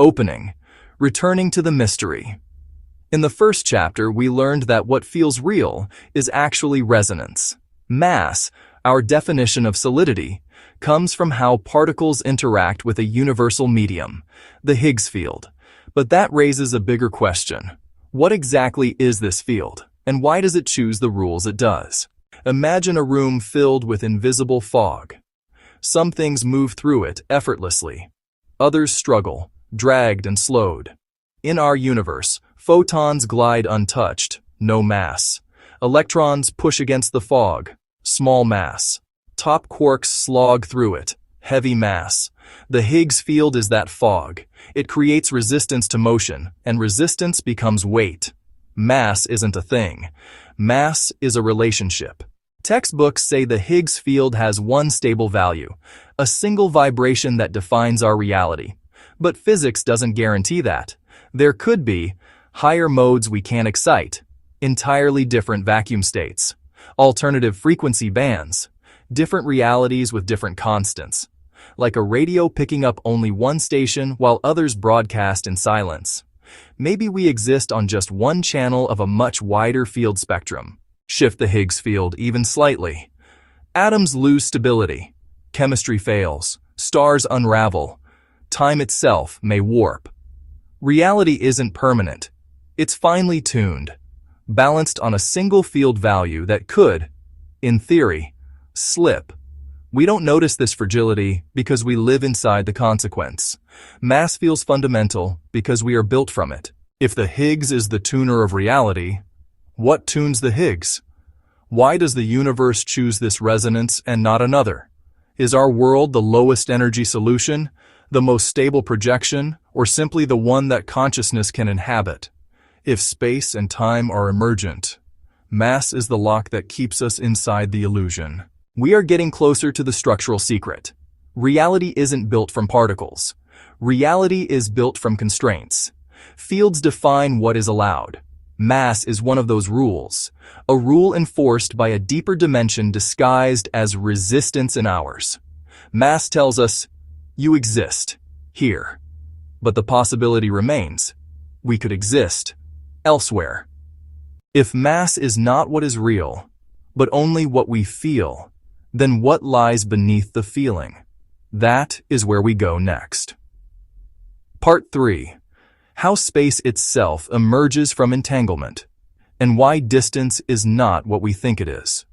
Opening. Returning to the mystery. In the first chapter, we learned that what feels real is actually resonance. Mass, our definition of solidity, comes from how particles interact with a universal medium, the Higgs field. But that raises a bigger question. What exactly is this field, and why does it choose the rules it does? Imagine a room filled with invisible fog. Some things move through it effortlessly. Others struggle, dragged and slowed. In our universe, photons glide untouched, no mass. Electrons push against the fog, small mass. Top quarks slog through it, heavy mass. The Higgs field is that fog. It creates resistance to motion, and resistance becomes weight. Mass isn't a thing. Mass is a relationship. Textbooks say the Higgs field has one stable value, a single vibration that defines our reality. But physics doesn't guarantee that. There could be higher modes we can't excite, entirely different vacuum states, alternative frequency bands, different realities with different constants, like a radio picking up only one station while others broadcast in silence. Maybe we exist on just one channel of a much wider field spectrum. Shift the Higgs field even slightly. Atoms lose stability. Chemistry fails. Stars unravel. Time itself may warp. Reality isn't permanent. It's finely tuned, balanced on a single field value that could, in theory, slip. We don't notice this fragility because we live inside the consequence. Mass feels fundamental because we are built from it. If the Higgs is the tuner of reality, what tunes the Higgs? Why does the universe choose this resonance and not another? Is our world the lowest energy solution, the most stable projection, or simply the one that consciousness can inhabit? If space and time are emergent, mass is the lock that keeps us inside the illusion. We are getting closer to the structural secret. Reality isn't built from particles. Reality is built from constraints. Fields define what is allowed. Mass is one of those rules, a rule enforced by a deeper dimension disguised as resistance in ours. Mass tells us, you exist, here. But the possibility remains, we could exist elsewhere. If mass is not what is real, but only what we feel, then what lies beneath the feeling? That is where we go next. Part 3. How space itself emerges from entanglement, and why distance is not what we think it is.